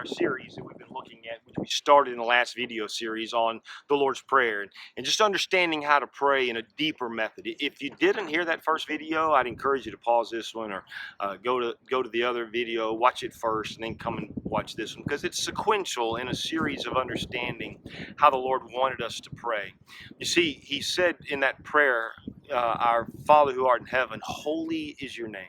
our series that we've been looking at, which we started in the last video series on the Lord's Prayer, and just understanding how to pray in a deeper method. If you didn't hear that first video, I'd encourage you to pause this one or go to the other video, watch it first, and then come and watch this one, because it's sequential in a series of understanding how the Lord wanted us to pray. You see, He said in that prayer, our Father who art in heaven, holy is your name.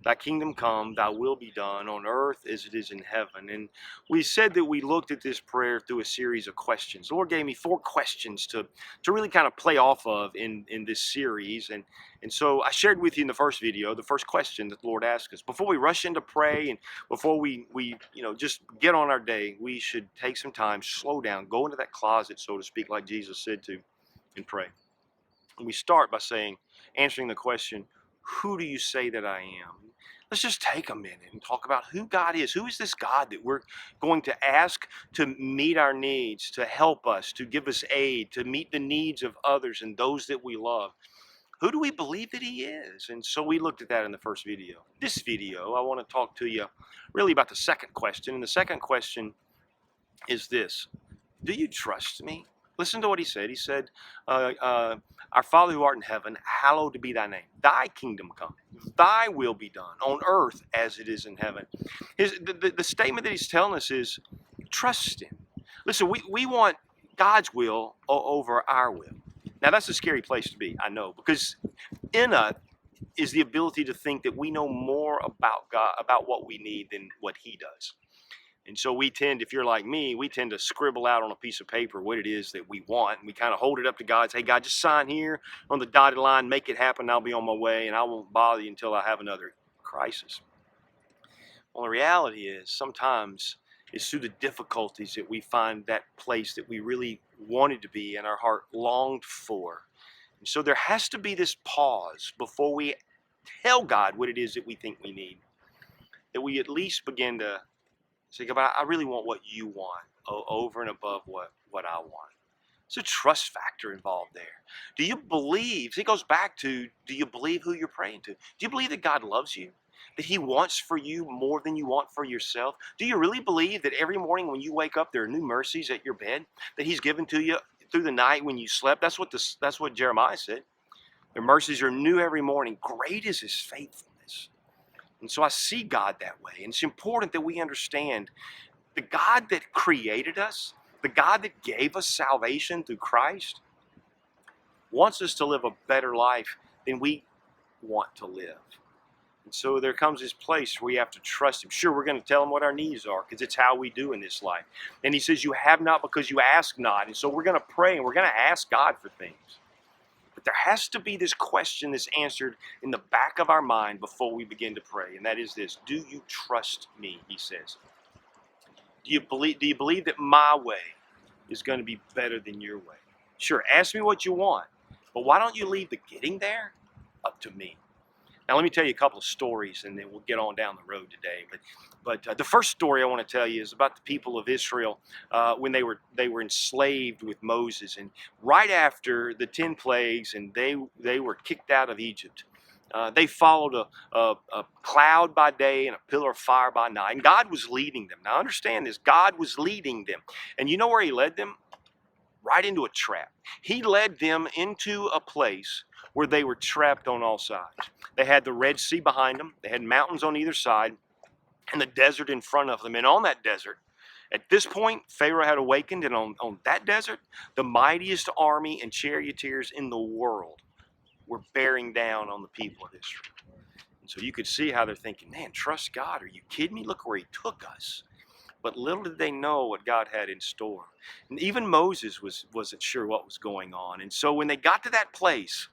Thy kingdom come, thy will be done on earth as it is in heaven. And we said that we looked at this prayer through a series of questions. The Lord gave me 4 questions to really kind of play off of in this series. And so I shared with you in the first video, the first question that the Lord asked us. Before we rush into pray and before we just get on our day, we should take some time, slow down, go into that closet, so to speak, like Jesus said to, and pray. And we start by answering the question, who do you say that I am? Let's just take a minute and talk about who God is. Who is this God that we're going to ask to meet our needs, to help us, to give us aid, to meet the needs of others and those that we love? Who do we believe that He is? And so we looked at that in the first video. This video, I want to talk to you really about the second question. And the second question is this: do you trust me? Listen to what He said. He said, our Father who art in heaven, hallowed be thy name. Thy kingdom come. Thy will be done on earth as it is in heaven. The statement that He's telling us is, trust Him. Listen, we want God's will over our will. Now, that's a scary place to be, I know, because in us is the ability to think that we know more about God, about what we need, than what He does. And so we tend, if you're like me, we tend to scribble out on a piece of paper what it is that we want. And we kind of hold it up to God, say, God, just sign here on the dotted line, make it happen, I'll be on my way, and I won't bother you until I have another crisis. Well, the reality is sometimes it's through the difficulties that we find that place that we really wanted to be and our heart longed for. And so there has to be this pause before we tell God what it is that we think we need, that we at least begin to say, God, I really want what you want over and above what I want. It's a trust factor involved there. Do you believe? It goes back to, do you believe who you're praying to? Do you believe that God loves you? That He wants for you more than you want for yourself? Do you really believe that every morning when you wake up, there are new mercies at your bed that He's given to you through the night when you slept? That's what Jeremiah said. Their mercies are new every morning. Great is His faithfulness. And so I see God that way. And it's important that we understand the God that created us, the God that gave us salvation through Christ, wants us to live a better life than we want to live. And so there comes this place where we have to trust Him. Sure, we're going to tell Him what our needs are, because it's how we do in this life. And He says, you have not because you ask not. And so we're going to pray and we're going to ask God for things. But there has to be this question that's answered in the back of our mind before we begin to pray. And that is this: do you trust me? He says. Do you believe that my way is going to be better than your way? Sure, ask me what you want, but why don't you leave the getting there up to me? Now, let me tell you a couple of stories, and then we'll get on down the road today. But the first story I want to tell you is about the people of Israel when they were enslaved with Moses, and right after the 10 plagues, and they were kicked out of Egypt. They followed a cloud by day and a pillar of fire by night, and God was leading them. Now, understand this: God was leading them, and you know where He led them? Right into a trap. He led them into a place where they were trapped on all sides. They had the Red Sea behind them. They had mountains on either side and the desert in front of them. And on that desert, at this point, Pharaoh had awakened, and on that desert, the mightiest army and charioteers in the world were bearing down on the people of Israel. And so you could see how they're thinking, man, trust God. Are you kidding me? Look where He took us. But little did they know what God had in store. And even Moses wasn't sure what was going on. And so when they got to that place,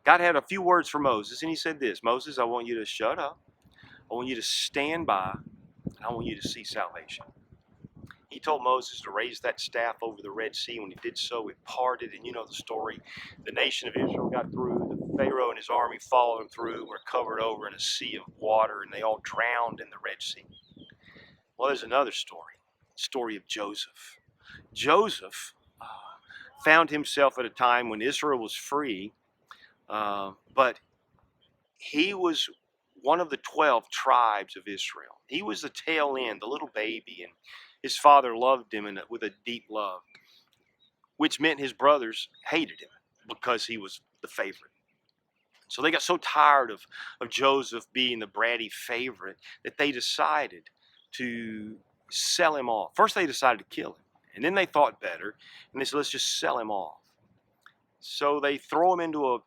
God had a few words for Moses, and He said this: Moses, I want you to shut up. I want you to stand by, and I want you to see salvation. He told Moses to raise that staff over the Red Sea. When he did so, it parted, and you know the story. The nation of Israel got through. The Pharaoh and his army followed them through, were covered over in a sea of water, and they all drowned in the Red Sea. Well, there's another story of Joseph. Joseph found himself at a time when Israel was free, but he was one of the 12 tribes of Israel. He was the tail end, the little baby, and his father loved him with a deep love, which meant his brothers hated him because he was the favorite. So they got so tired of Joseph being the bratty favorite that they decided to sell him off. First, they decided to kill him, and then they thought better, and they said, let's just sell him off. So they throw him into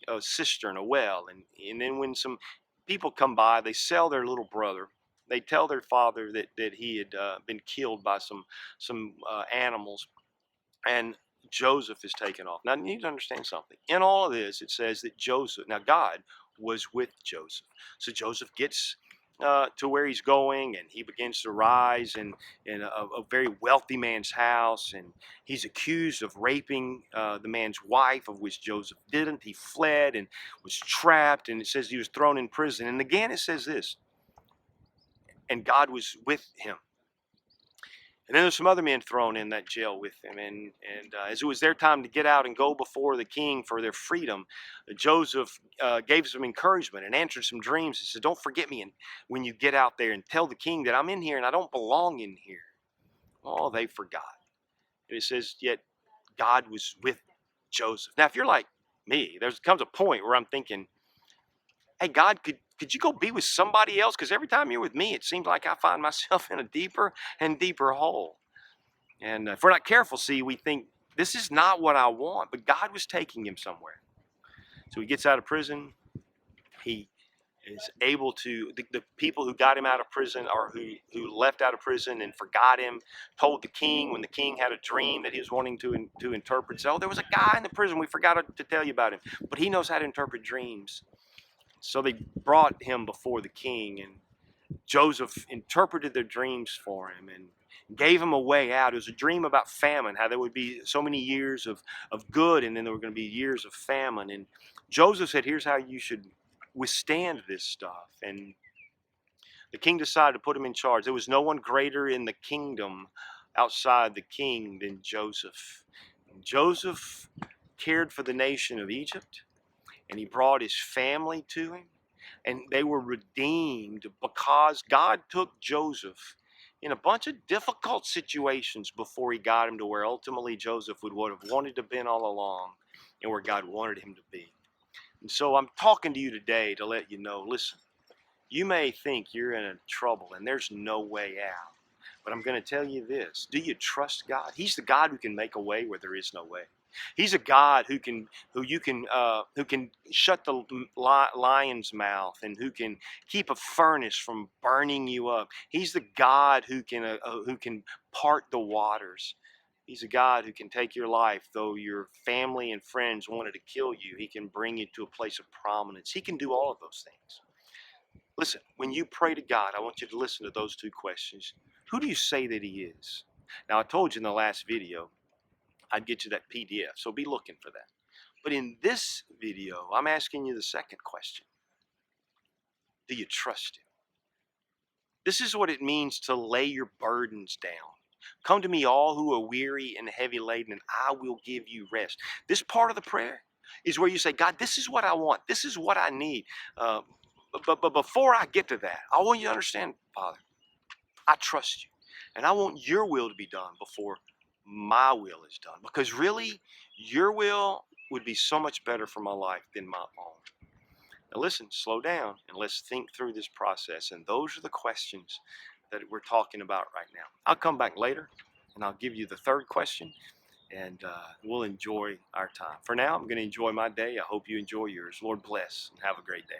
a cistern, a well, and then when some people come by, they sell their little brother. They tell their father that he had been killed by some animals, and Joseph is taken off. Now, you need to understand something. In all of this, it says that now God was with Joseph. So Joseph gets to where he's going, and he begins to rise in a very wealthy man's house, and he's accused of raping the man's wife, of which Joseph didn't. He fled and was trapped, and it says he was thrown in prison. And again, it says this, and God was with him. And then there's some other men thrown in that jail with him. And as it was their time to get out and go before the king for their freedom, Joseph gave some encouragement and answered some dreams. He said, don't forget me when you get out there, and tell the king that I'm in here and I don't belong in here. Oh, they forgot. And it says, yet God was with Joseph. Now, if you're like me, there comes a point where I'm thinking, hey, God, could you go be with somebody else? Because every time you're with me, it seems like I find myself in a deeper and deeper hole. And if we're not careful, we think this is not what I want, but God was taking him somewhere. So he gets out of prison. He is able to, the people who got him out of prison, or who left out of prison and forgot him, told the king when the king had a dream that he was wanting to interpret. So, there was a guy in the prison, we forgot to tell you about him, but he knows how to interpret dreams. So they brought him before the king, and Joseph interpreted their dreams for him and gave him a way out. It was a dream about famine, how there would be so many years of good, and then there were going to be years of famine. And Joseph said, here's how you should withstand this stuff. And the king decided to put him in charge. There was no one greater in the kingdom outside the king than Joseph. And Joseph cared for the nation of Egypt, and he brought his family to him, and they were redeemed because God took Joseph in a bunch of difficult situations before he got him to where ultimately Joseph would have wanted to be all along, and where God wanted him to be. And so I'm talking to you today to let you know, listen, you may think you're in trouble and there's no way out, but I'm going to tell you this. Do you trust God? He's the God who can make a way where there is no way. He's a God who can shut the lion's mouth, and who can keep a furnace from burning you up. He's the God who can part the waters. He's a God who can take your life, though your family and friends wanted to kill you. He can bring you to a place of prominence. He can do all of those things. Listen, when you pray to God, I want you to listen to those two questions. Who do you say that he is? Now, I told you in the last video, I'd get you that PDF, so be looking for that. But in this video, I'm asking you the second question. Do you trust him? This is what it means to lay your burdens down. Come to me, all who are weary and heavy laden, and I will give you rest. This part of the prayer is where you say, God, this is what I want. This is what I need. But before I get to that, I want you to understand, Father, I trust you. And I want your will to be done before my will is done. Because really, your will would be so much better for my life than my own. Now listen, slow down, and let's think through this process. And those are the questions that we're talking about right now. I'll come back later, and I'll give you the third question, and we'll enjoy our time. For now, I'm going to enjoy my day. I hope you enjoy yours. Lord bless, and have a great day.